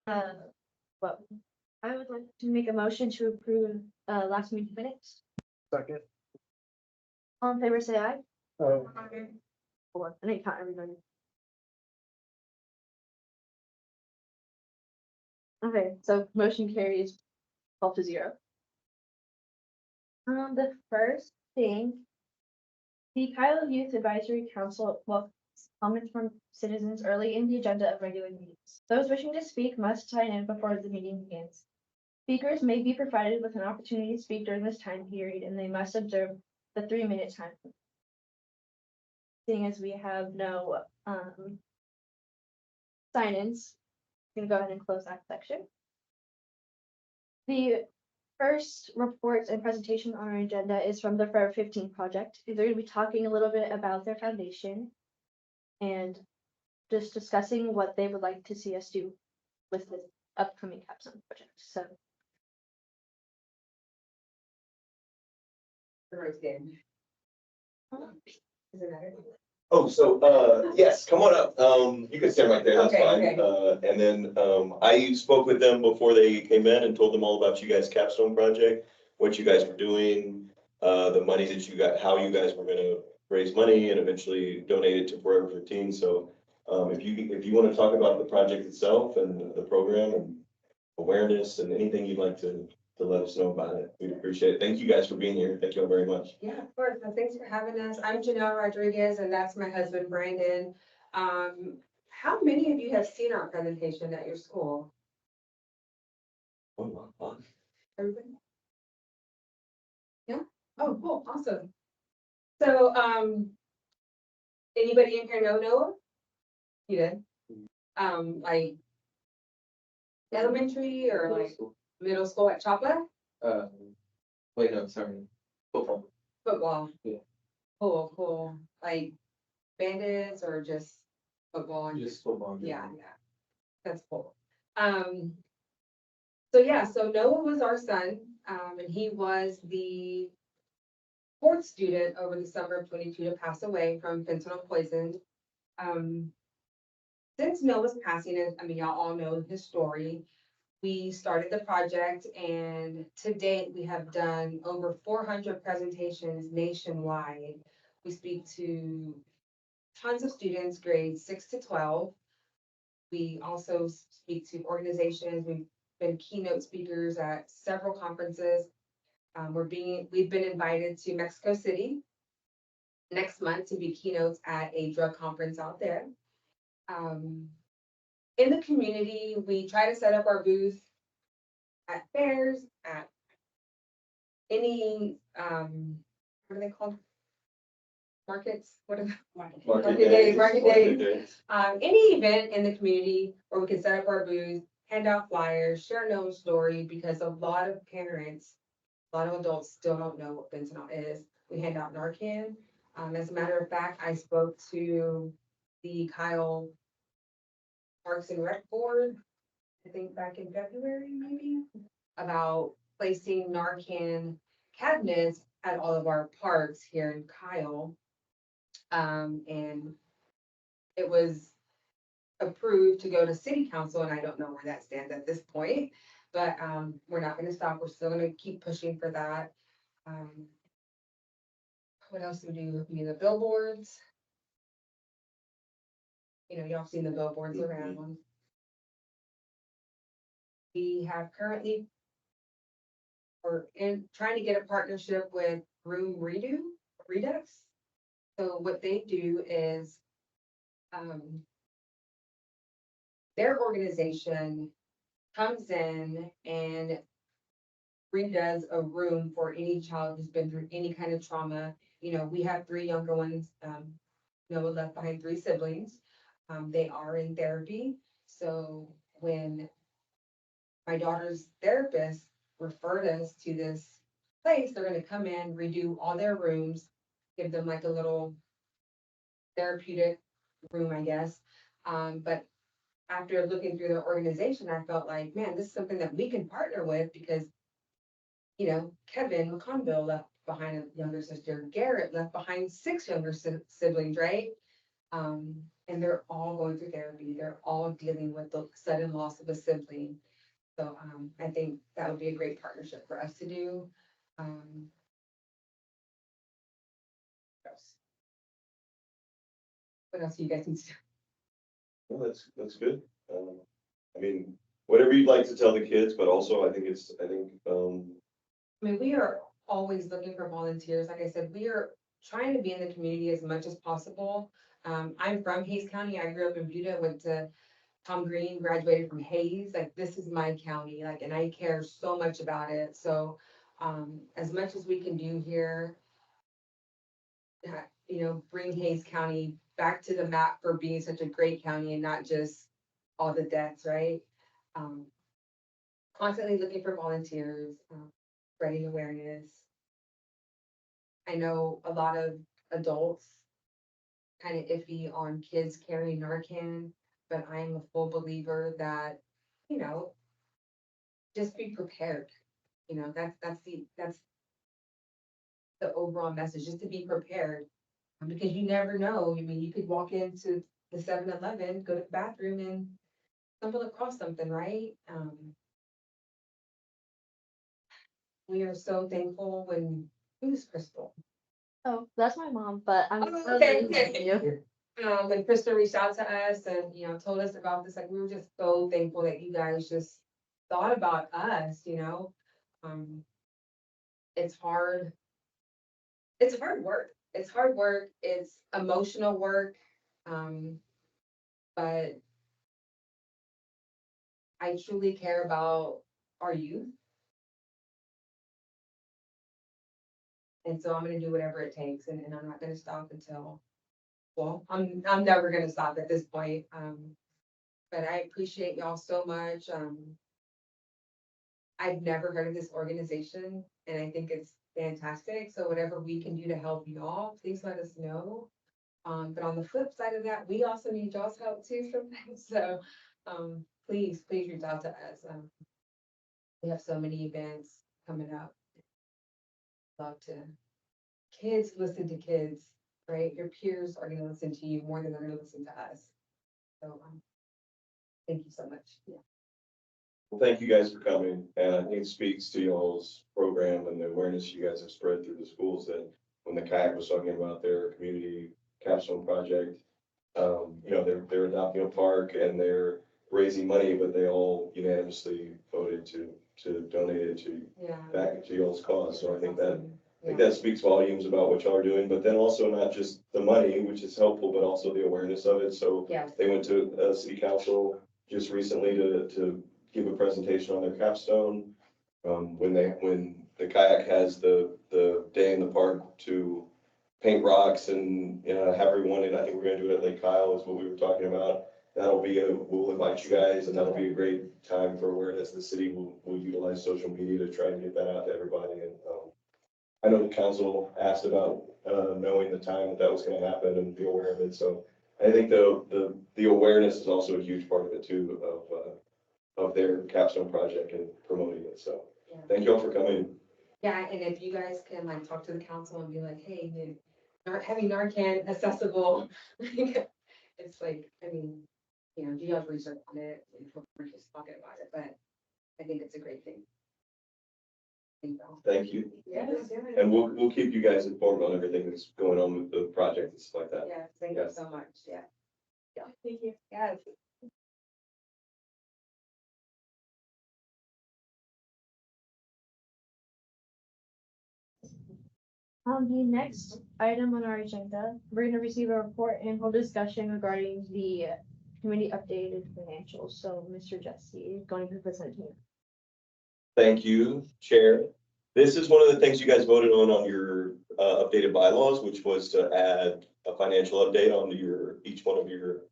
Uh, well, I would like to make a motion to approve, last meeting minutes. Second. All in favor, say aye. Oh. Four, and I count everybody. Okay, so motion carries 12-0. The first thing, the Kyle Youth Advisory Council welcomes comments from citizens early in the agenda of regular meetings. Those wishing to speak must sign in before the meeting begins. Speakers may be provided with an opportunity to speak during this time period, and they must observe the 3-minute time. Seeing as we have no sign-ins, I'm gonna go ahead and close that section. The first report and presentation on our agenda is from the Forever 15 project. They're going to be talking a little bit about their foundation and just discussing what they would like to see us do with this upcoming capstone project. So, Oh, so, yes, come on up. You can stand right there, that's Okay, fine. okay. And then, I spoke with them before they came in and told them all about you guys' capstone project, what you guys were doing, the money that you got, how you guys were gonna raise money and eventually donate it to Forever 15. So, if you wanna talk about the project itself and the program and awareness and anything you'd like to let us know about it, we'd appreciate it. Thank you guys for being here. Thank you all very much. Yeah, of course. Well, thanks for having us. I'm Janelle Rodriguez and that's my husband, Brandon. How many of you have seen our presentation at your school? Oh, wow. Everybody? Yeah? Oh, cool. Awesome. So, anybody in here know Noah? You did? Like elementary or like middle school at Chapa? Wait, no, sorry. Football. Football? Yeah. Cool, cool. Like bandits or just football? And Just football. Yeah, yeah. That's cool. So yeah, so Noah was our son, and he was the fourth student over the summer of 22 to pass away from fentanyl poison. Since Noah's passing, I mean, y'all all know his story. We started the project and to date, we have done over 400 presentations nationwide. We speak to tons of students, grades 6 to 12. We also speak to organizations. We've been keynote speakers at several conferences. We've been invited to Mexico City next month to be keynotes at a drug conference out there. In the community, we try to set up our booth at fairs, at any, what are they called? Markets, what are Market days, market days. days. Any event in the community where we can set up our booth, hand out flyers, share Noah's story, because a lot of parents, a lot of adults still don't know what fentanyl is. We hand out Narcan. As a matter of fact, I spoke to the Kyle Parks and Rec Board, I think back in February, maybe, about placing Narcan cabinets at all of our parks here in Kyle. And it was approved to go to city council, and I don't know where that stands at this point, but we're not gonna stop. We're still gonna keep pushing for that. What else do we do? We do the billboards. You know, y'all seen the billboards around. We have currently, we're trying to get a partnership with Room Redux. So what they do is, their organization comes in and redoes a room for any child who's been through any kind of trauma. You know, we have 3 younger ones. Noah left behind 3 siblings. They are in therapy. So when my daughter's therapist referred us to this place, they're gonna come in, redo all their rooms, give them like a little therapeutic room, I guess. But after looking through the organization, I felt like, man, this is something that we can partner with because, you know, Kevin McConville left behind a younger sister. Garrett left behind 6 younger siblings, right? and they're all going through therapy. They're all dealing with the sudden loss of a sibling. So, I think that would be a great partnership for us to do. What else? What else do you guys need to do? Well, that's good. I mean, whatever you'd like to tell the kids, but also I think, I mean, we are always looking for volunteers. Like I said, we are trying to be in the community as much as possible. I'm from Hayes County. I grew up in Buda, went to Tom Green, graduated from Hayes. Like, this is my county, like, and I care so much about it. So, as much as we can do here, bring Hayes County back to the map for being such a great county and not just all the deaths, right? Constantly looking for volunteers, spreading awareness. I know a lot of adults kind of iffy on kids carrying Narcan, but I'm a full believer that, just be prepared. That's the overall message, just to be prepared. Because you never know. I mean, you could walk into the 7-Eleven, go to the bathroom and stumble across something, right? We are so thankful who's Crystal? Oh, that's my mom, but I'm. Oh, okay, okay. When Crystal reached out to us and, told us about this, like, we were just so thankful that you guys just thought about us, It's hard. It's hard work. It's hard work. It's emotional work. But I truly care about our youth. And so I'm gonna do whatever it takes, and I'm not gonna stop until, well, I'm never gonna stop at this point. But I appreciate y'all so much. I've never heard of this organization, and I think it's fantastic. So whatever we can do to help y'all, please let us know. But on the flip side of that, we also need y'all's help too sometimes. So, please reach out to us. We have so many events coming up. Love to. Kids listen to kids, right? Your peers are gonna listen to you more than they're gonna listen to us. So, thank you so much. Yeah. well, thank you guys for coming. And I think it speaks to y'all's program and the awareness you guys have spread through the schools that when the KAYAC was talking about their community capstone project, they're adopting a park and they're raising money, but they all unanimously voted to donate it Yeah. back to y'all's cause. So I think Yeah. that speaks volumes about what y'all are doing, but then also not just the money, which is helpful, but also the awareness of it. So Yes. they went to city council just recently to give a presentation on their capstone. When the KAYAC has the day in the park to paint rocks and, have everyone, and I think we're gonna do it at Lake Kyle is what we were talking about. We'll invite you guys, and that'll be a great time for awareness. The city will utilize social media to try and get that out to everybody. And, I know the council asked about, knowing the time that was gonna happen and be aware of it. So I think the awareness is also a huge part of it too, of their capstone project and promoting it. So Yeah. thank you all for coming. Yeah, and if you guys can like talk to the council and be like, hey, having Narcan accessible, it's like, I mean, do y'all's research on it, and we're just talking about it, but I think it's a great thing. Thank you. Yeah. And we'll keep you guys informed on everything that's going on with the project and stuff like that. Yeah, thank you so much, yeah. Yeah, thank you. Yes. The next item on our agenda, we're gonna receive a report and hold discussion regarding the committee updated financials. So Mr. Jesse is going to present here. Thank you, Chair. This is one of the things you guys voted on your updated bylaws, which was to add a financial update onto each one of your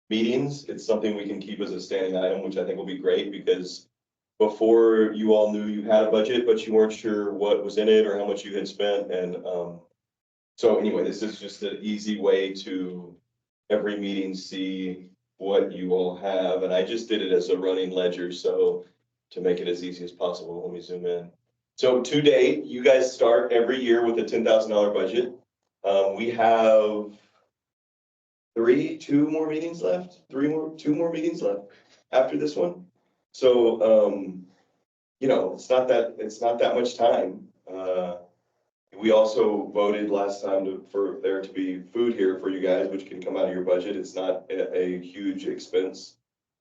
meetings. It's something we can keep as a standing item, which I think will be great because before you all knew you had a budget, but you weren't sure what was in it or how much you had spent. And so anyway, this is just an easy way to every meeting see what you all have. And I just did it as a running ledger. So to make it as easy as possible, let me zoom in. So to date, you guys start every year with a $10,000 budget. We have two more meetings left, two more meetings left after this one. So, you know, it's not that much time. We also voted last time for there to be food here for you guys, which can come out of your budget. It's not a huge expense.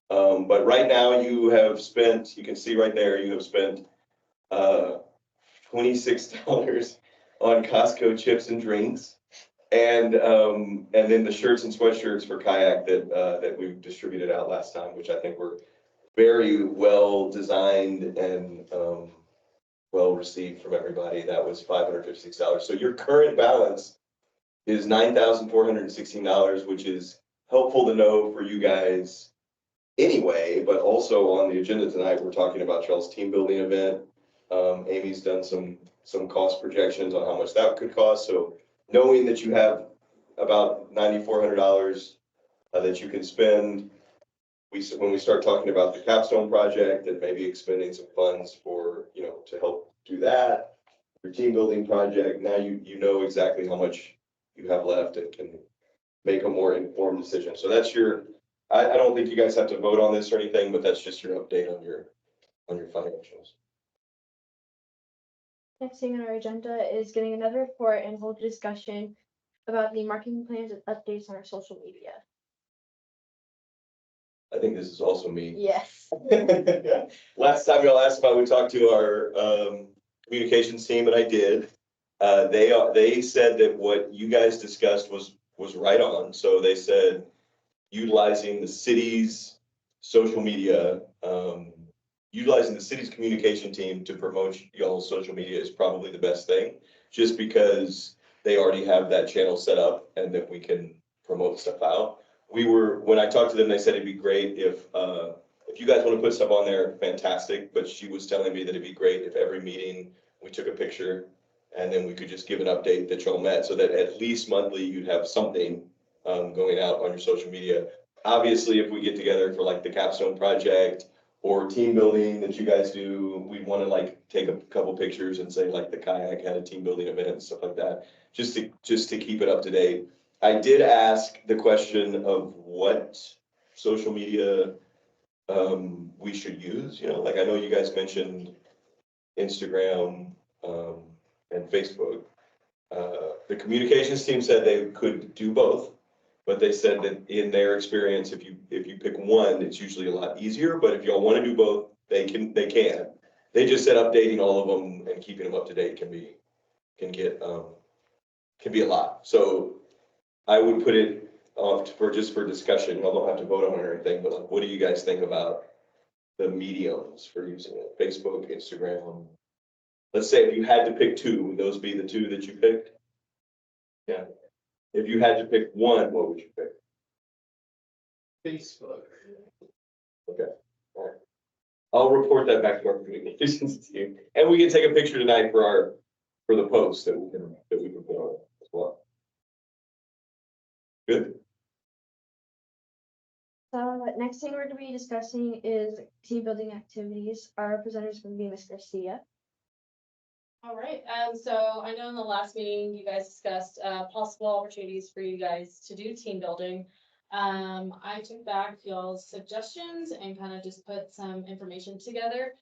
But right now you have spent, you can see right there, you have spent, $26 on Costco chips and drinks. And then the shirts and sweatshirts for Kayak that we distributed out last time, which I think were very well designed and, well received from everybody. That was $556. So your current balance is $9,416, which is helpful to know for you guys anyway, but also on the agenda tonight, we're talking about y'all's team building event. Amy's done some cost projections on how much that could cost. So knowing that you have about $9,400 that you can spend, when we start talking about the capstone project and maybe expending some funds for, you know, to help do that, your team building project, now you know exactly how much you have left and can make a more informed decision. So that's your, I don't think you guys have to vote on this or anything, but that's just your update on your financials. Next thing on our agenda is getting another report and hold a discussion about the marketing plans and updates on our social media. I think this is also me. Yes. Last time y'all asked about, we talked to our communications team, and I did. They said that what you guys discussed was right on. So they said utilizing the city's social media, utilizing the city's communication team to promote y'all's social media is probably the best thing, just because they already have that channel set up and that we can promote stuff out. When I talked to them, they said it'd be great if you guys want to put stuff on there, fantastic. But she was telling me that it'd be great if every meeting we took a picture and then we could just give an update that y'all met, so that at least monthly you'd have something going out on your social media. Obviously, if we get together for like the capstone project or team building that you guys do, we'd want to like take a couple pictures and say like the Kayak had a team building event and stuff like that, just to keep it up to date. I did ask the question of what social media we should use, you know, like I know you guys mentioned Instagram and Facebook. The communications team said they could do both, but they said that in their experience, if you pick one, it's usually a lot easier. But if y'all want to do both, they can. They just said updating all of them and keeping them up to date can be a lot. So I would put it off for discussion. Y'all don't have to vote on it or anything, but like, what do you guys think about the mediums for using it? Facebook, Instagram. Let's say if you had to pick two, would those be the two that you picked? Yeah. If you had to pick one, what would you pick? Facebook. Okay. All right. I'll report that back to our communications team, and we can take a picture tonight for the post that we can put on as well. Good. So next thing we're going to be discussing is team building activities. Our presenters is going to be Miss Garcia. All right, so I know in the last meeting, you guys discussed, possible opportunities for you guys to do team building. I took back y'all's suggestions and kind of just put some information together.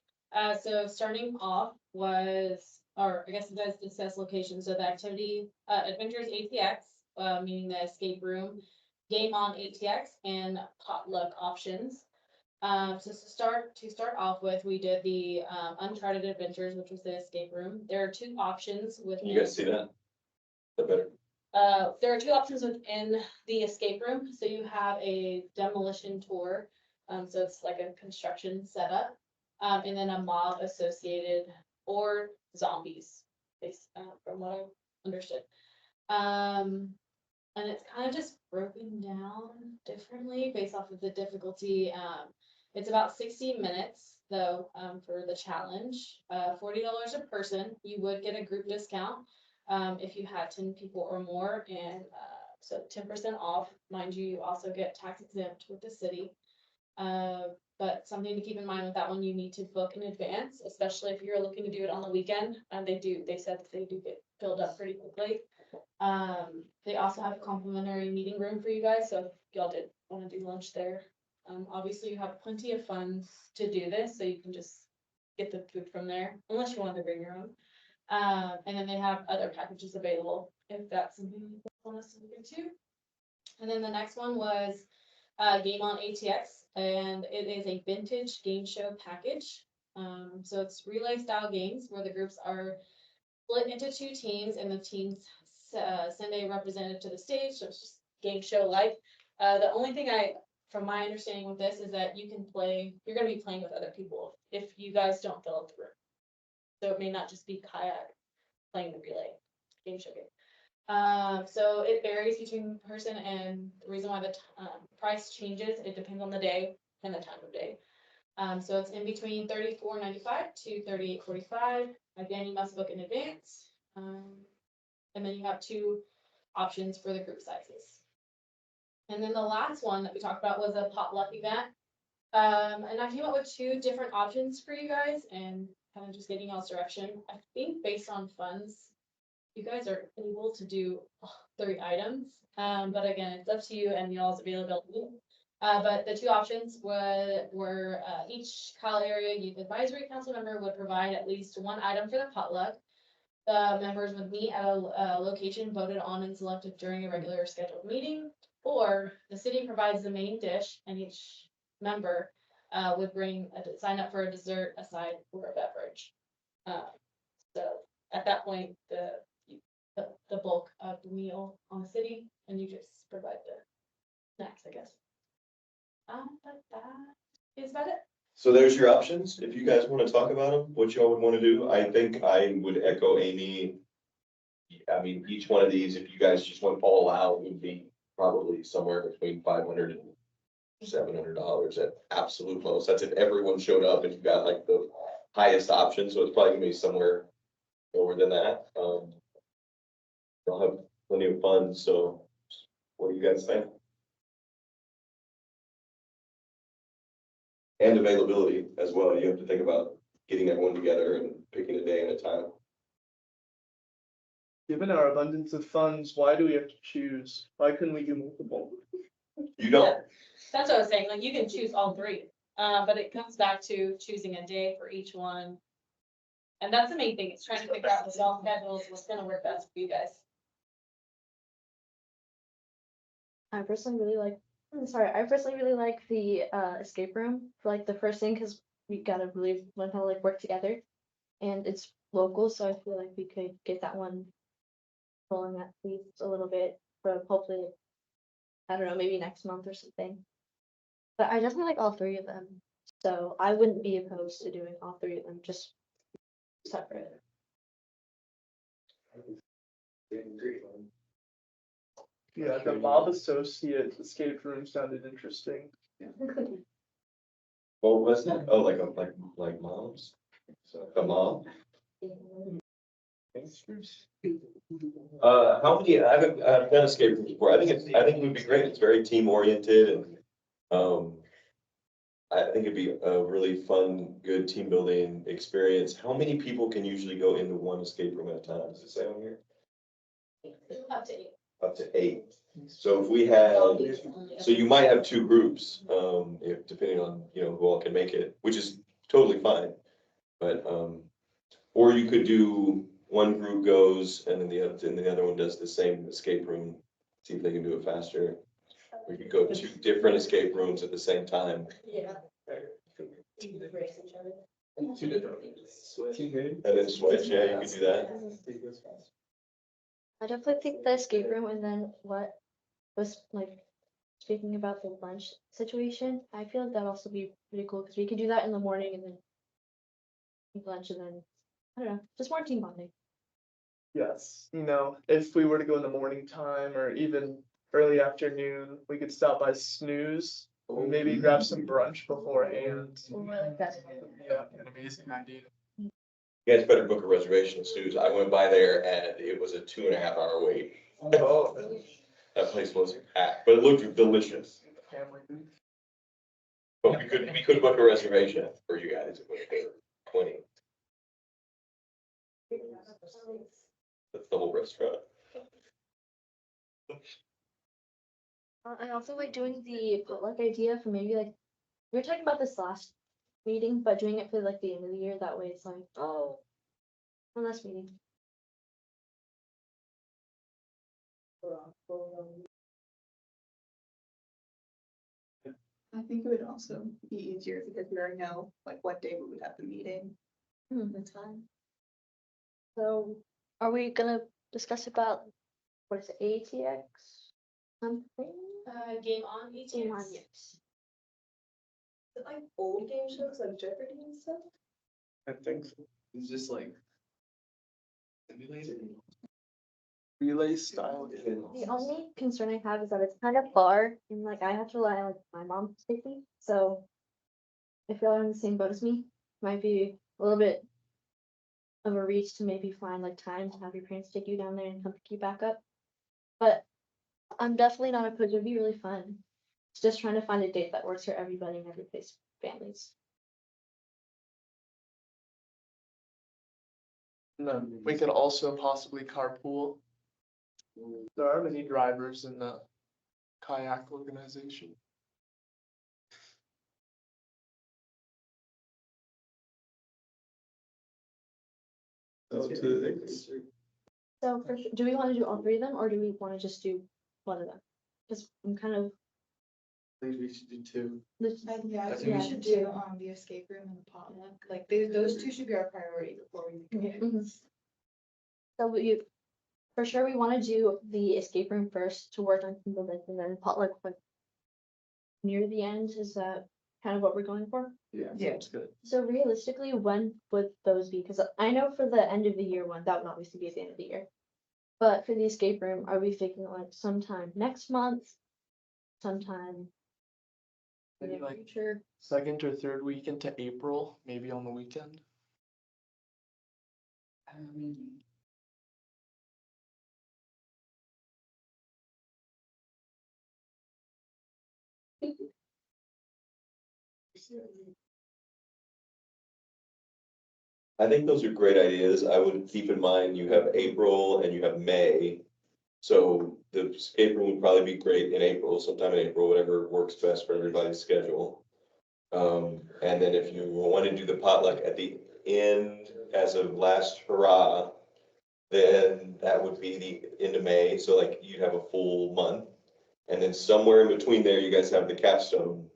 So starting off was, or I guess you guys discussed locations of the activity, Adventures ATX, meaning the escape room, game on ATX, and potluck options. So to start off with, we did the Uncharted Adventures, which was the escape room. There are two options within. Can you guys see that? Is that better? There are two options within the escape room. So you have a demolition tour. So it's like a construction setup, and then a mob associated or zombies, based from what I understood. And it's kind of just broken down differently based off of the difficulty. It's about 60 minutes though, for the challenge, $40 a person. You would get a group discount, if you had 10 people or more, and, so 10% off. Mind you, you also get tax exempt with the city. But something to keep in mind with that one, you need to book in advance, especially if you're looking to do it on the weekend. They said that they do get filled up pretty quickly. They also have a complimentary meeting room for you guys, so if y'all did wanna do lunch there. Obviously you have plenty of funds to do this, so you can just get the food from there, unless you want to bring your own. And then they have other packages available, if that's something you want us to look into. And then the next one was, Game on ATX, and it is a vintage game show package. So it's relay style games where the groups are split into two teams and the teams send a representative to the stage, so it's just game show like. The only thing from my understanding with this is that you can play, you're gonna be playing with other people if you guys don't fill up the room. So it may not just be kayak playing the relay game show game. So it varies between person, and the reason why the price changes, it depends on the day and the time of day. So it's in between $34.95 to $38.45. Again, you must book in advance. And then you have two options for the group sizes. And then the last one that we talked about was a potluck event. And I came up with two different options for you guys and kind of just getting y'all's direction. I think based on funds, you guys are able to do 3 items. But again, it's up to you and y'all's availability. But the two options were each Kyle Area Youth Advisory Council member would provide at least one item for the potluck. The members would meet at a location voted on and selected during a regular scheduled meeting, or the city provides the main dish and each member would sign up for a dessert, a side, or a beverage. So at that point, the bulk of the meal on the city, and you just provide the snacks, I guess. But that is about it. So there's your options. If you guys want to talk about them, what y'all would want to do, I think I would echo Amy. I mean, each one of these, if you guys just went all out, would be probably somewhere between $500 and $700 at absolute most. That's if everyone showed up and you got like the highest option, so it's probably gonna be somewhere lower than that. They'll have plenty of fun, so what do you guys think? And availability as well. You have to think about getting everyone together and picking a day and a time. Given our abundance of funds, why do we have to choose? Why couldn't we do multiple? You don't. Yeah, that's what I was saying, like, you can choose all 3, but it comes back to choosing a day for each one. And that's the main thing, it's trying to figure out the y'all schedules, what's gonna work best for you guys. I personally really like the escape room for like the first thing, because we gotta really learn how to like work together. And it's local, so I feel like we could get that one rolling at least a little bit for hopefully, I don't know, maybe next month or something. But I definitely like all 3 of them. So I wouldn't be opposed to doing all 3 of them, just separate. Yeah, the mob associate escape room sounded interesting. What was that? Oh, like moms? A mom? How many, I've done escape rooms before. I think it would be great. It's very team oriented and, I think it'd be a really fun, good team building experience. How many people can usually go into one escape room at a time? Does it say on here? Up to 8. Up to 8. So if we had, so you might have 2 groups, if depending on, you know, who all can make it, which is totally fine. But, or you could do one group goes and then the other one does the same escape room, see if they can do it faster. We could go 2 different escape rooms at the same time. Yeah. Race each other. 2 different. And then switch, yeah, you could do that. I definitely think the escape room, and then what was like speaking about the lunch situation, I feel like that'd also be pretty cool because we could do that in the morning and then eat lunch and then I don't know, just more team bonding. Yes, you know, if we were to go in the morning time or even early afternoon, we could stop by Snooze, maybe grab some brunch beforehand. Oh, I like that. Yeah, an amazing idea. You guys better book a reservation, Stu's. I went by there and it was a 2.5 hour wait. Oh, That place was packed, but it looked delicious. family food. But we could book a reservation for you guys. It would be 20. That's the whole restaurant. I also like doing the potluck idea for maybe like, we were talking about this last meeting, but doing it for like the end of the year, that way it's like, oh, one last meeting. I think it would also be easier because we already know like what day we would have the meeting. That's fine. So are we gonna discuss about, what is it, ATX? Something? Game on, Game on, yes. Like old game shows like Jeopardy and stuff? I think so. It's just like. Simulated. Relay style. The only concern I have is that it's kind of far and like I have to rely on like my mom to take me, so. If y'all are in the same boat as me, might be a little bit of a reach to maybe find like time to have your parents take you down there and come pick you back up. But I'm definitely not opposed, it'd be really fun. It's just trying to find a date that works for everybody and everybody's families. And then we could also possibly carpool. There are many drivers in the kayak organization. So do we want to do all three of them or do we want to just do one of them? Because I'm kind of. I think we should do two. Yeah, I I think think we we should should do the escape room and the potluck, like those two should be our priority before we commit. So for sure, we want to do the escape room first to work on some of it, and then potluck like near the end. Is that kind of what we're going for? Yeah. Yeah. That's good. So realistically, when would those be? Because I know for the end of the year one, that would obviously be at the end of the year. But for the escape room, are we thinking like sometime next month? Sometime in Maybe the like future? second or third week into April, maybe on the weekend. I think those are great ideas. I would keep in mind you have April and you have May. So the escape room would probably be great in April, sometime in April, whatever works best for everybody's schedule. And then if you want to do the potluck at the end as a last hurrah, then that would be the end of May, so like you'd have a full month. And then somewhere in between there, you guys have the capstone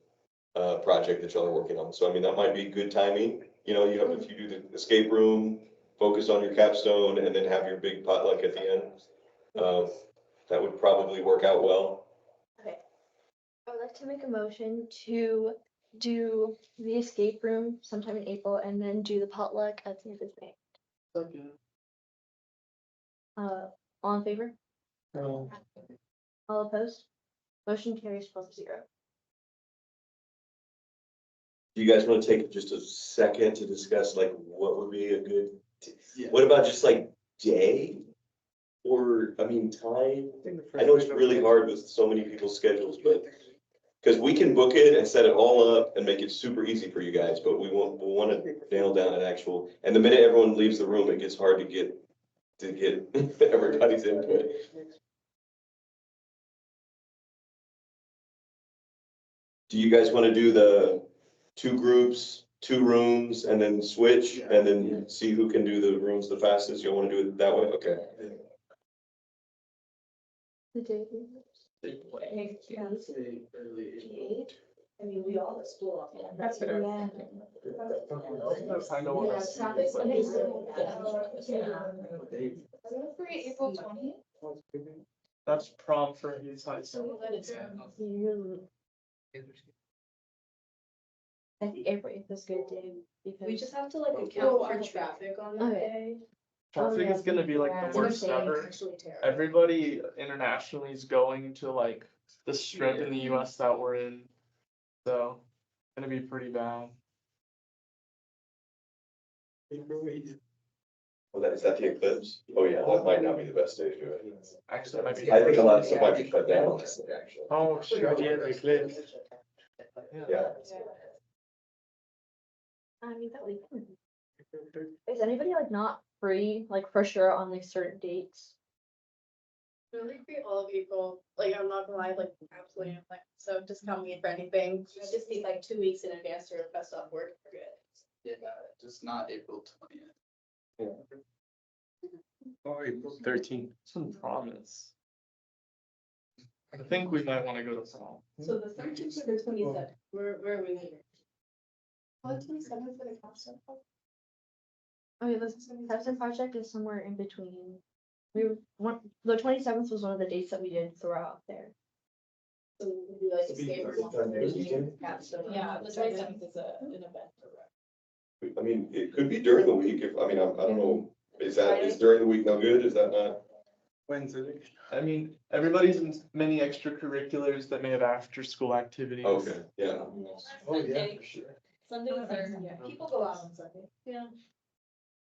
project that y'all are working on. So I mean, that might be good timing. You know, you have, if you do the escape room, focus on your capstone and then have your big potluck at the end. That would probably work out well. Okay. I would like to make a motion to do the escape room sometime in April and then do the potluck at the end of May. Second. All in favor? Um, All opposed? Motion carries 12-0. Do you guys want to take just a second to discuss like what would be a good, Yeah. what about just like day? Or, I mean, time? I know it's really hard with so many people's schedules, but, because we can book it and set it all up and make it super easy for you guys, but we'll want to nail down an actual, and the minute everyone leaves the room, it gets hard to get everybody's input. Do you guys want to do the 2 groups, 2 rooms, and then switch, and then see who can do the rooms the fastest? You want to do it that way? Okay. The day. I mean, we all explore. That's yeah. I know what that's. April 20th? That's prom for his high school. I think April 8th is a good day because. We just have to like account for traffic on that Okay. day. Traffic is gonna be like the worst ever. Everybody internationally is going to like the strip in the US that we're in. So, gonna be pretty bad. Well, is that the eclipse? Oh, yeah, that might not be the best day to do it. Actually, it might be. I think a lot of stuff might be cut down. Oh, sure, yeah, the eclipse. Yeah. I mean, that would be fun. Is anybody like not free, like for sure on like certain dates? Really free all of April, like, I'm not gonna lie, like, absolutely nothing, so just tell me for anything. I just need like 2 weeks in advance to request off work. We're good. Yeah, just not April 20th. Or April 13th. Some promise. I think we might wanna go to prom. So the 13th or the 27th, where are we leaving? What, 27th for the council? Oh yeah, the Simpson project is somewhere in between. The 27th was one of the dates that we did throw out there. So we'll do like a escape room on Thursday. Capstone. Yeah, the 27th is an event. I mean, it could be during the week if, I mean, I don't know, is during the week no good? Is that not? Wednesday. I mean, everybody's in many extracurriculars that may have after-school activities. Okay, yeah. Oh, yeah, Sunday. for sure. Sundays are, yeah, people go out on Sunday. Yeah.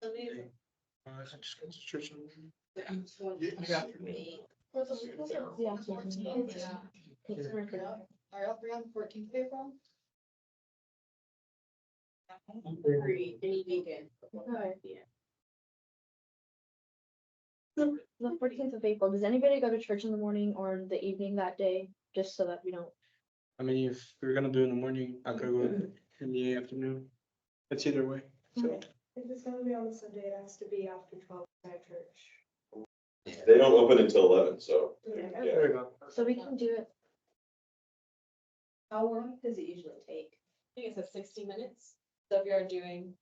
Sundays. I just go to church on. Yeah. Are y'all free on the 14th of April? Free any weekend. Yeah. The 14th of April, does anybody go to church in the morning or the evening that day, just so that we don't? I mean, if we're gonna do it in the morning, I could go in the afternoon. It's either way, so. If it's gonna be on the Sunday, it has to be after 12 at church. They don't open until 11, so. There we go. So we can do it. How long does it usually take? I think it's 60 minutes. So if you're doing,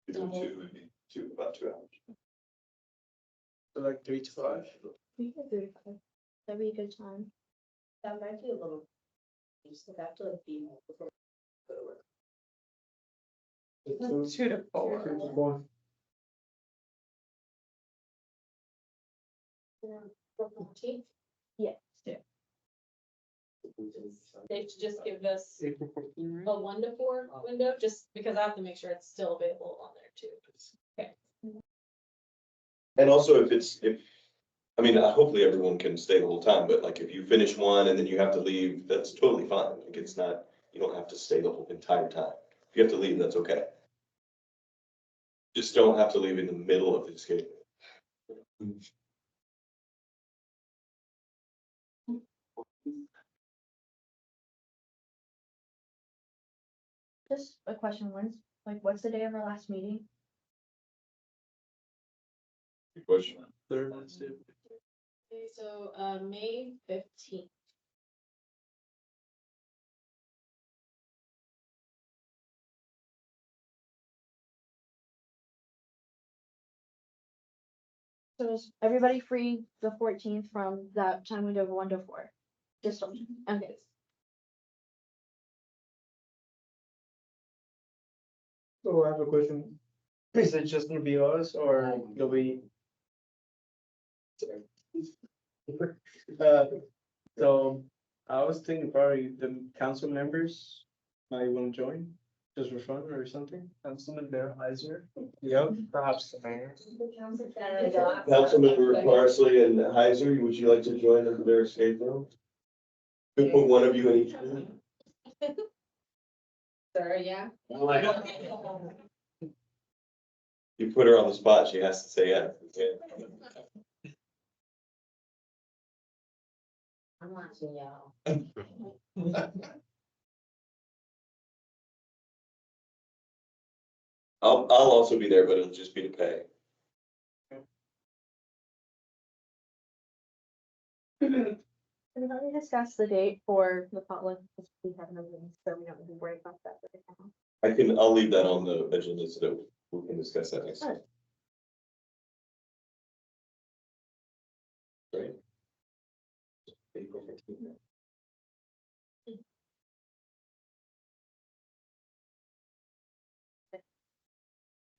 We do about 2 hours. So like 3 to 5. We can do it. That'd be a good time. that might be a little, you just have to like be before. Go to work. 2 to 4. For 14th, Yes. they should just give us April 14, a 1 to 4 window, just because I have to make sure it's still available on there too. And also I mean, hopefully everyone can stay the whole time, but like if you finish one and then you have to leave, that's totally fine. Like it's not, you don't have to stay the whole entire time. If you have to leave, that's okay. Just don't have to leave in the middle of the escape. Just a question, what's the day of our last meeting? Good question. Third Wednesday. Okay, so, May 15th. So is everybody free the 14th from that time window of 1 to 4? Just, okay. So I have a question. Is it just gonna be us or will we? So I was thinking probably the council members might wanna join, just for fun or something. Councilman Mayor Heiser. Yep, perhaps the mayor. Councilmember Parsley and Heiser, would you like to join their escape room? We put one of you in each room. Sir, yeah. You put her on the spot, she has to say yes. Okay. I'm watching y'all. I'll also be there, but it'll just be to pay. We've already discussed the date for the potluck, because we have no meeting, so we don't need to worry about that right now. I'll leave that on the agenda so that we can discuss that next time. Right? April 15th.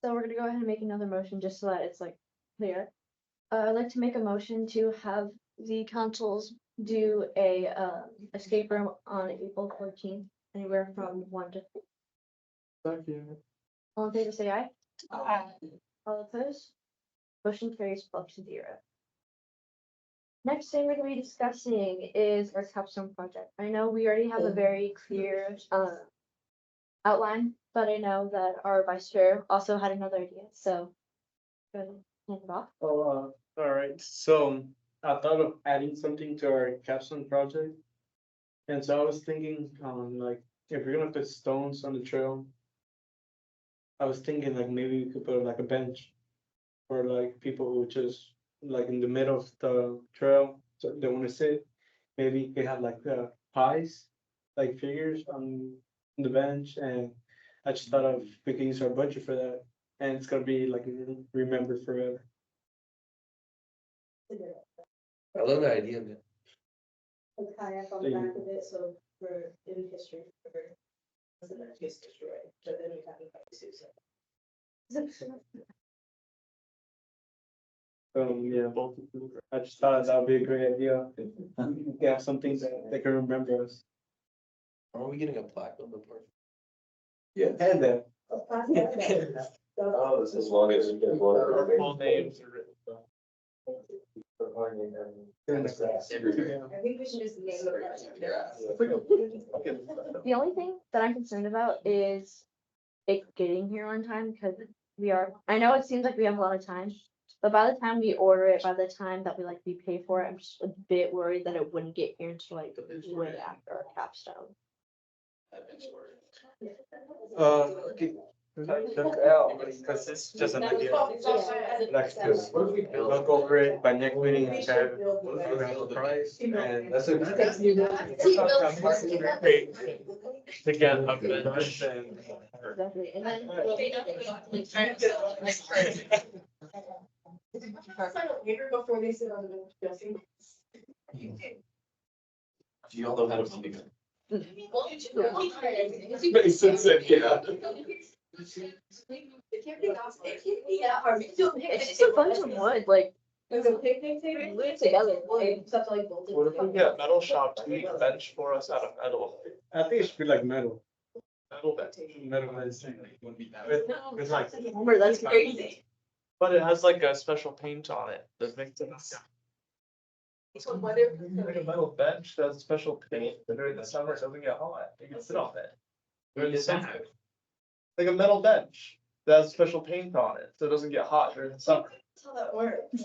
So we're gonna go ahead and make another motion just so that it's like clear. I'd like to make a motion to have the councils do a escape room on April 14th, anywhere from 1 to 4. All in favor, say aye. All opposed? Motion carries 12-0. Next thing we're gonna be discussing is our capstone project. I know we already have a very clear outline, but I know that our vice chair also had another idea, so. Go ahead, hand it off. Oh, all right, so I thought of adding something to our capstone project. And so I was thinking, like, if we're gonna put stones on the trail. I was thinking like maybe we could put like a bench. For like people who just like in the middle of the trail, so they wanna sit. Maybe you could have like pies, like figures on the bench, and I just thought of we could use our budget for that. And it's gonna be like remembered forever. I love that idea, man. A kayak on the back of it, so for in history, for, wasn't that just destroyed, but then we have to fight suicide. Yeah, both of them. I just thought that would be a great idea. Yeah, something that they can remember us. Are we getting a plaque on the park? Yeah. And then. Oh, as long as. Our full names are written. I think we should just name it. The only thing that I'm concerned about is it getting here on time, because I know it seems like we have a lot of time. But by the time we order it, by the time that we pay for it, I'm just a bit worried that it wouldn't get here until like way after our capstone. Okay. Look out, because this is just an idea. Like, we'll look over it by next meeting and have a price. And that's To get a bench and. Exactly, and then. Sign a waiver before they sit on the bench, Jesse. Do you all know how to speak? Makes sense, yeah. It's just a bunch of wood, like. There's a picnic table. Glue it together. Stuff like bolted. What if we get metal shop to make a bench for us out of metal? I think it should be like metal. Metal bench. Metal is. With like, Remember, that's crazy. but it has like a special paint on it that makes it. So whether. Like a metal bench that has special paint that during the summer it doesn't get hot, you can sit on it. During the summer. Like a metal bench that has special paint on it, so it doesn't get hot during the summer. That's how that works.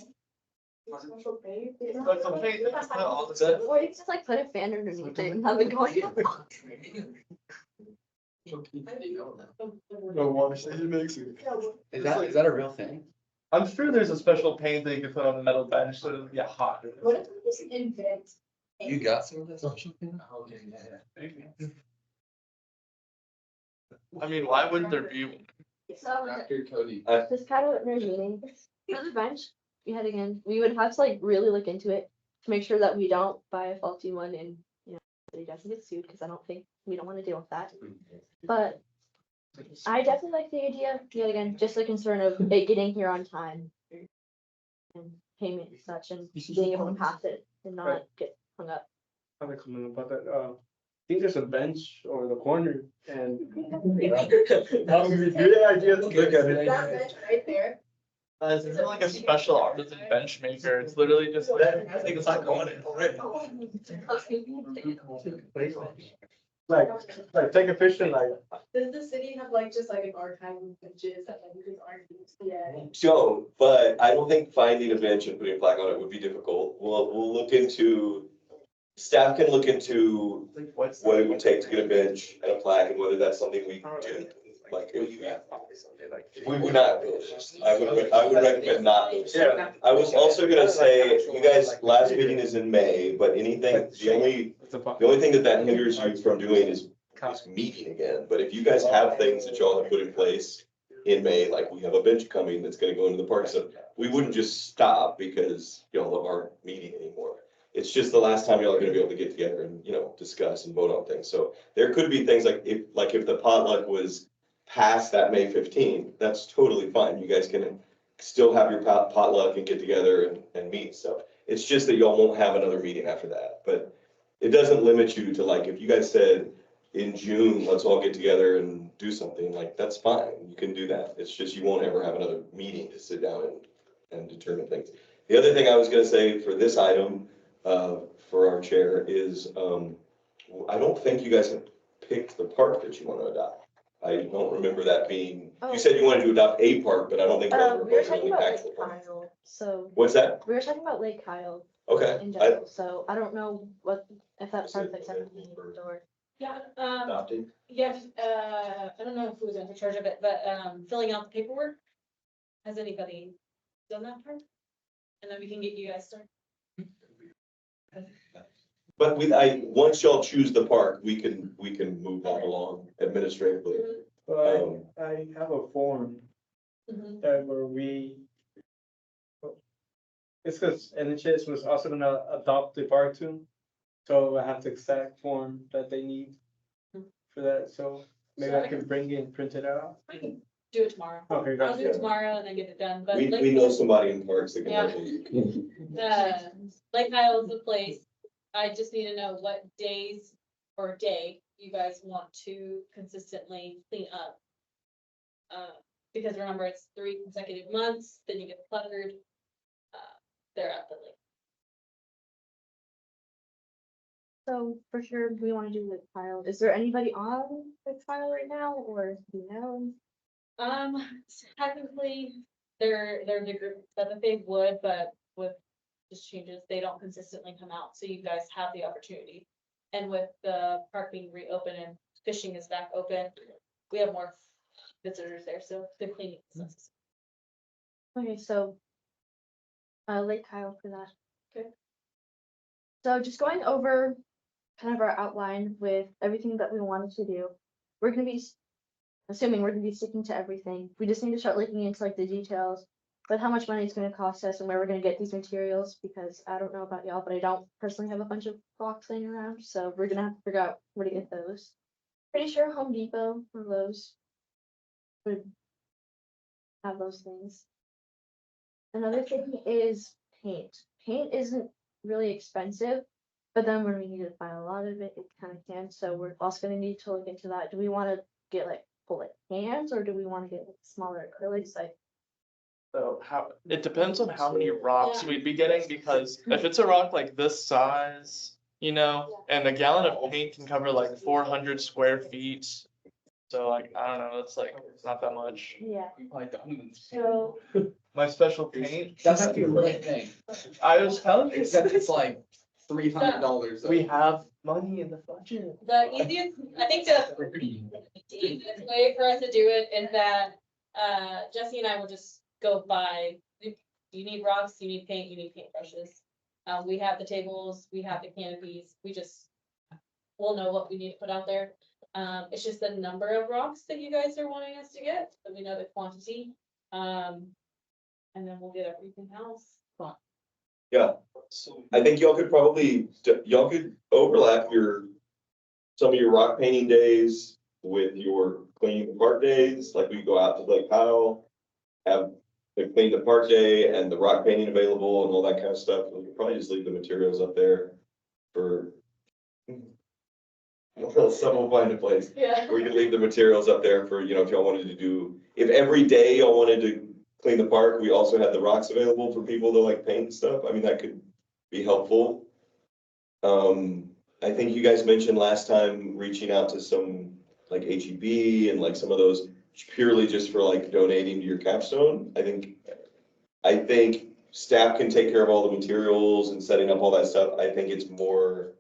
Special paint. Like some paint that's not on the Or you just like put a fan underneath it and have it going. No water, it makes it. Is that a real thing? I'm sure there's a special paint that you can put on a metal bench so it doesn't get hot. What if we just invent? You got some of that special thing? I mean, why wouldn't there be one? So, Dr. Cody. this kind of meeting, for the bench, we had again, we would have to like really look into it to make sure that we don't buy a faulty one and, that he doesn't get sued, because I don't think, we don't want to deal with that. But I definitely like the idea, yet again, just the concern of it getting here on time. And payment and such, and being able to pass it and not get hung up. I have a comment about that. I think there's a bench over the corner and. That would be a good idea to look at it. That bench right there. Is there like a special artisan bench maker? It's literally just. I think it's not going in already. Like take a picture, like. Does the city have like just like an archive of benches that like just aren't used yet? So, but I don't think finding a bench and putting a flag on it would be difficult. We'll look into, staff can look into what it would take to get a bench and a plaque and whether that's something we can do. Like, we would not, I would recommend not. Yeah. I was also gonna say, you guys, last meeting is in May, but anything, the only thing that hinders you from doing is meeting again. But if you guys have things that y'all have put in place in May, like we have a bench coming that's gonna go into the park, so we wouldn't just stop because y'all aren't meeting anymore. It's just the last time y'all are gonna be able to get together and, discuss and vote on things. So there could be things like if the potluck was past that May 15th, that's totally fine. You guys can still have your potluck and get together and meet. So it's just that y'all won't have another meeting after that. But it doesn't limit you to like, if you guys said in June, let's all get together and do something, like that's fine. You can do that. It's just you won't ever have another meeting to sit down and determine things. The other thing I was gonna say for this item, for our chair is, I don't think you guys have picked the park that you want to adopt. I don't remember that being, Oh. you said you wanted to adopt a park, but I don't think. you guys We were proposing talking an about actual Lake park. Kyle, so What's that? we were talking about Lake Kyle, Okay, in I, general, so I don't know if that sounds like something or. Yeah, adopting. yeah, I don't know who's in charge of it, but, filling out the paperwork. Has anybody done that part? And then we can get you guys started. But once y'all choose the park, we can move that along administratively. But I have a form Mhm. that where it's because NHS was also gonna adopt the park too. So I have the exact form that they need for that, so maybe So I can bring it and print it out. I can do it tomorrow. Okay, I'll gotcha. do it tomorrow and then get it done, but We like, know somebody in parks that can Yeah. help you. Like Kyle's the place. I just need to know what days or day you guys want to consistently clean up. Because remember, it's 3 consecutive months, then you get cluttered. They're at the lake. So for sure, we wanna do with Kyle. Is there anybody on with Kyle right now, or do you know? Technically, they're the group that they would, but with just changes, they don't consistently come out, so you guys have the opportunity. And with the park being reopened and fishing is back open, we have more visitors there, so the cleaning is necessary. Okay, so. Lake Kyle for that. Okay. So just going over kind of our outline with everything that we wanted to do. We're gonna be, assuming we're gonna be sticking to everything. We just need to start looking into like the details. With how much money it's gonna cost us and where we're gonna get these materials, because I don't know about y'all, but I don't personally have a bunch of blocks laying around, so we're gonna have to figure out where to get those. Pretty sure Home Depot or Lowe's would have those things. Another thing is paint. Paint isn't really expensive, but then when we need to buy a lot of it, it kind of can. So we're also gonna need to look into that. Do we want to get like bullet cans, or do we want to get like, smaller acrylics? Like, So it depends on how many rocks Yeah. we'd be getting, because if it's a rock like this size, and a gallon of paint can cover like 400 square feet. So like, I don't know, it's like, it's not that much. yeah. Like, I'm- So My special paint, That's not the real thing, I was telling you, except it's like $300. we have money in the budget. The easiest, I think the easiest way for us to do it is that, Jesse and I will just go buy, you need rocks, you need paint, you need paintbrushes. We have the tables, we have the canopies, we'll know what we need to put out there. It's just the number of rocks that you guys are wanting us to get, so we know the quantity. And then we'll get everything else. Yeah, I think y'all could overlap some of your rock painting days with your cleaning the park days, like we go out to Lake Kyle. Have the clean the park day and the rock painting available and all that kind of stuff. We could probably just leave the materials up there for. Well, someone will find a place. Yeah. We could leave the materials up there for, if y'all wanted to do, if every day y'all wanted to clean the park, we also had the rocks available for people to like paint and stuff. I mean, that could be helpful. I think you guys mentioned last time reaching out to some like HEB and like some of those purely just for like donating to your capstone. I think staff can take care of all the materials and setting up all that stuff. I think it's more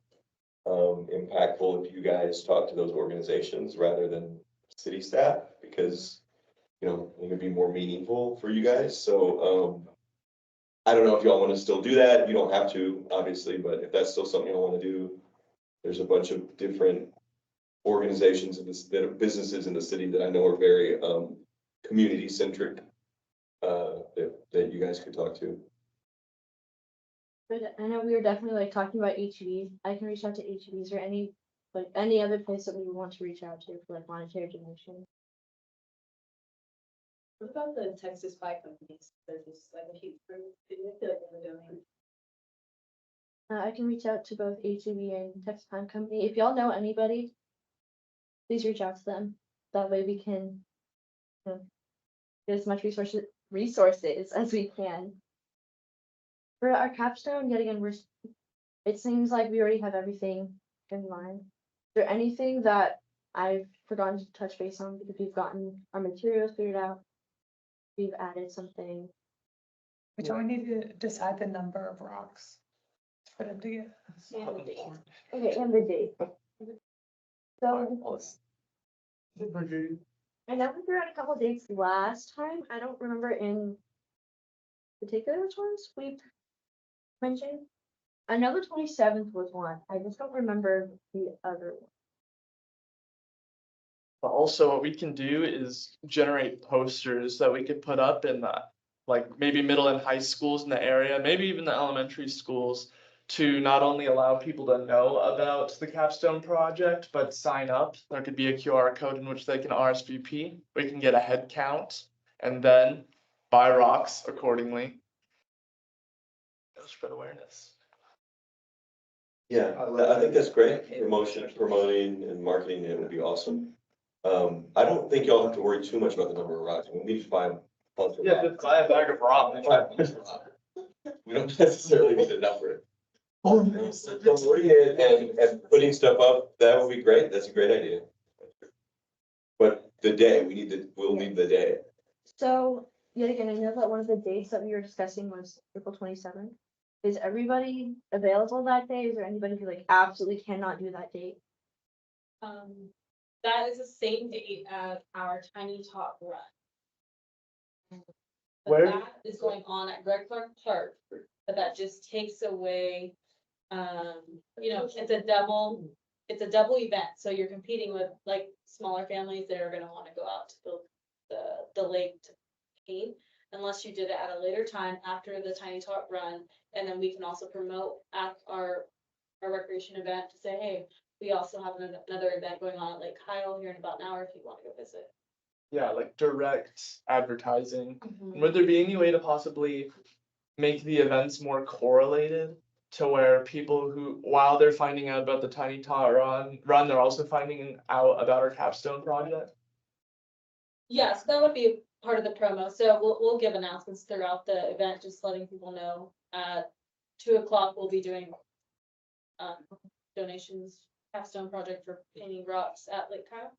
impactful if you guys talk to those organizations rather than city staff, because it would be more meaningful for you guys. So I don't know if y'all want to still do that. You don't have to, obviously, but if that's still something y'all want to do, there's a bunch of different organizations that are businesses in the city that I know are very community centric that you guys could talk to. but I know we were definitely like talking about HEB. I can reach out to HEBs or any other place that we would want to reach out to for like monetary donation. What about the Texas Pie companies? They're just like a huge group. I feel like they're doing. I can reach out to both HEB and Texas Pine Company. If y'all know anybody, please reach out to them. That way we can get as much resources as we can. For our capstone, yet again, it seems like we already have everything in line. Is there anything that I've forgotten to touch base on because we've gotten our materials figured out? We've added something. We don't need to decide the number of rocks. Okay, and the date. So I know we threw out a couple dates last time. I don't remember in particular which ones we mentioned. I know the 27th was one. I just don't remember the other one. But also what we can do is generate posters that we could put up in the, like maybe middle and high schools in the area, maybe even the elementary schools, to not only allow people to know about the capstone project, but sign up. There could be a QR code in which they can RSVP. We can get a head count and then buy rocks accordingly. Spread awareness. Yeah, I think that's great. Promoting and marketing it would be awesome. I don't think y'all have to worry too much about the number of rocks. We need to buy a bunch of Yeah, rocks. just buy a bag of rocks. We don't necessarily need a number. And putting stuff up, that would be great. That's a great idea. But the day, we'll need the day. So yet again, I know that one of the dates that we were discussing was April 27th. Is everybody available that day? Is there anybody who like absolutely cannot do that date? That is the same date as our Tiny Tot Run. But Where? that is going on at Greg Clark Park, but that just takes away, it's a double event, so you're competing with like smaller families that are gonna wanna go out to the lake to paint. Unless you did it at a later time after the Tiny Tot Run, and then we can also promote at our recreation event to say, hey, we also have another event going on at Lake Kyle here in about an hour if you wanna go visit. Yeah, like direct advertising. Would there be any way to possibly make the events more correlated to where people who, while they're finding out about the Tiny Tot run, they're also finding out about our capstone project? Yes, that would be part of the promo, so we'll give announcements throughout the event, just letting people know. At 2:00, we'll be doing donations, capstone project for painting rocks at Lake Kyle.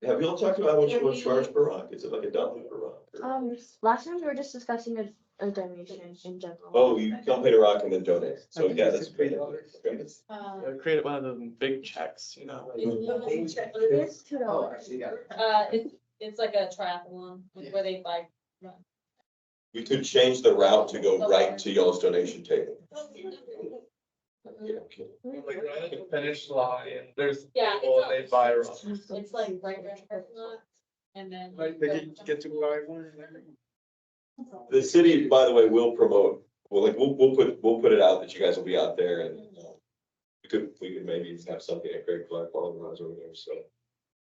Have you all talked about how much you want to charge per rock? Is it like $1 per rock? or- Last time we were just discussing a donation in general. Oh, you come pay a rock and then donate. So yeah, that's great. Okay. Create one of those big checks, It is $2. Oh, actually, yeah. It's like a triathlon where they like run. We could change the route to go right to y'all's donation table. Yeah, okay. like right at the finish line, there's Yeah, people and they buy rocks. It's like right around the parking lot, and then. Like they get to buy one and everything. The city, by the way, will promote, we'll put it out that you guys will be out there and we could maybe have something at Great Clark while everyone's over there, so.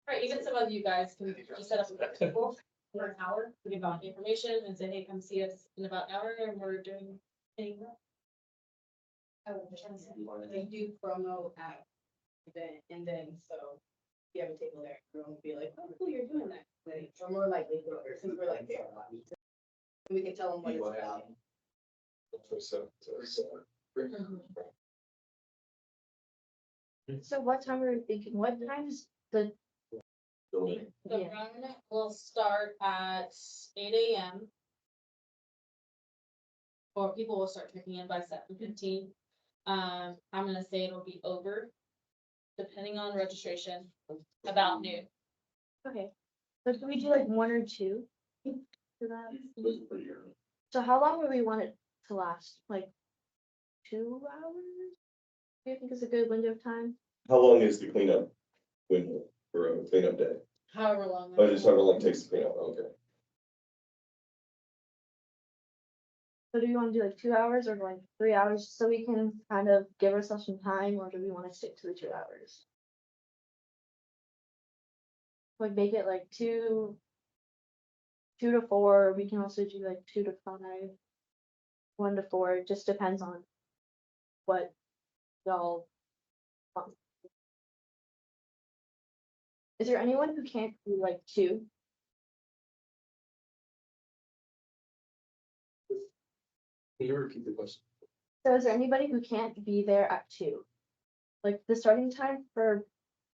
Right, even some of you guys can just set up a table for an hour, to give out information and say, hey, come see us in about an hour and we're doing anything. They do promo at event, and then so if you have a table there, everyone will be like, oh, cool, you're doing that. Like, or more likely, since we're like there. We can tell them what it's about. So what time are we thinking? What time is the? The Yeah. run will start at 8 AM. Or people will start checking in by 7:15. I'm gonna say it'll be over, depending on registration, about noon. Okay, so can we do like one or two? For that? So how long would we want it to last? Like 2 hours? Do you think is a good window of time? How long is the cleanup window for a cleanup day? However long. Oh, just however long it takes to clean up, okay. So do we want to do like 2 hours or like 3 hours so we can kind of give ourselves some time, or do we want to stick to the 2 hours? Like make it like 2 to 4. We can also do like 2 to 5, 1 to 4. It just depends on what y'all want. Is there anyone who can't do like 2? Can you repeat the question? So is there anybody who can't be there at 2? Like the starting time for,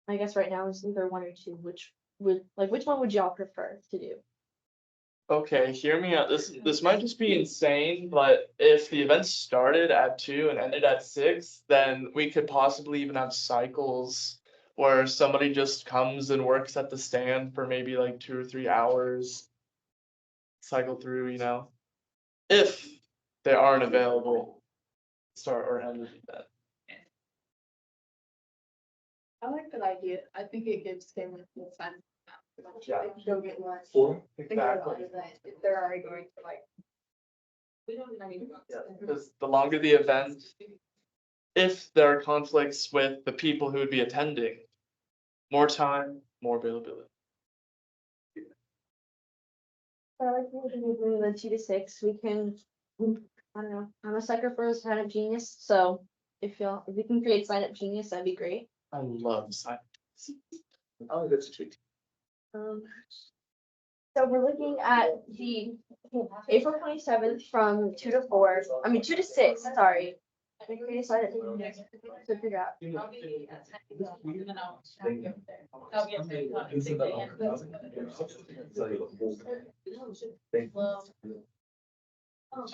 I guess right now is either 1 or 2, which one would y'all prefer to do? Okay, hear me out. This might just be insane, but if the event started at 2 and ended at 6, then we could possibly even have cycles where somebody just comes and works at the stand for maybe like 2 or 3 hours. Cycle through, if they aren't available, start or end the event. I like that idea. I think it gives families more time. Yeah. Go get lunch. Think Exactly. about that, if they're already going to like. We don't even need to. Because the longer the event, if there are conflicts with the people who would be attending, more time, more availability. So I like what we do the 2 to 6, we can, I don't know, I'm a sucker for a sign up genius, so if we can create sign up genius, that'd be great. I love science. Oh, that's a treat. So we're looking at the April 27th from 2 to 4, 2 to 6, sorry. We can create a sign up genius to figure out. I'll be at 10, and then I'll be up there. I'll be at 10. Well.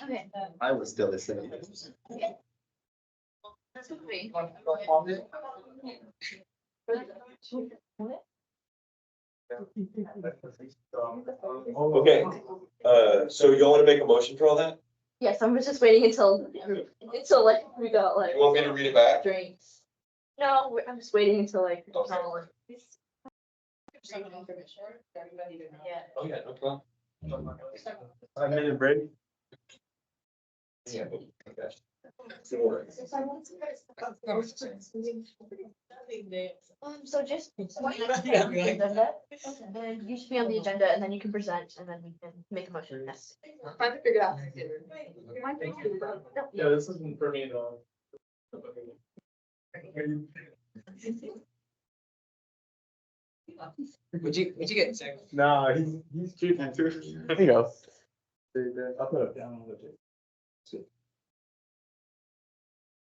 Okay. I was still listening. That's okay. Okay, so y'all wanna make a motion for all that? Yes, I'm just waiting until like we got like You want me to read it back? drinks. No, I'm just waiting until like. Okay. Yeah. Oh, yeah, no problem. 5-minute break. Yeah. Okay. So just. Agenda, and you should be on the agenda and then you can present and then we can make a motion. Yes. Trying to figure out. Yeah, this isn't for me though. Would you get sick? No, he's cheating too. There you go. I'll put it down on the table.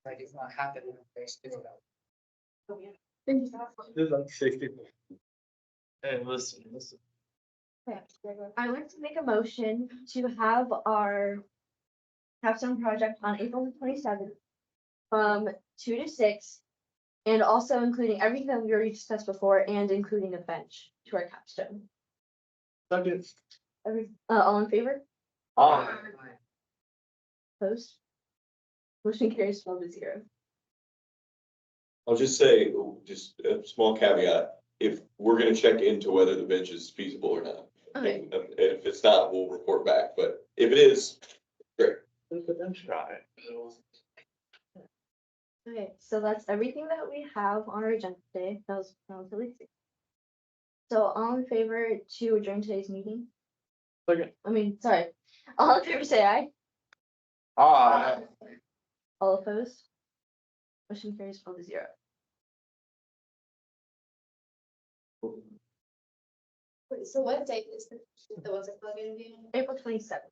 Like, it's not happening. It's about. There's like 60. Hey, listen. Okay. I want to make a motion to have our capstone project on April 27th from 2 to 6. And also including everything that we already discussed before and including a bench to our capstone. Second. All in favor? Opposed? Motion carries 12-0. I'll just say, just a small caveat, if we're gonna check into whether the bench is feasible or not. Okay. And if it's not, we'll report back, but if it is, great. Try. Okay, so that's everything that we have on our agenda today. That was relatively quick. So all in favor to adjourn today's meeting? Second. Sorry. All in favor, say aye. All opposed? Motion carries 12-0. Wait, so what date is the ones that plug in? April 27th.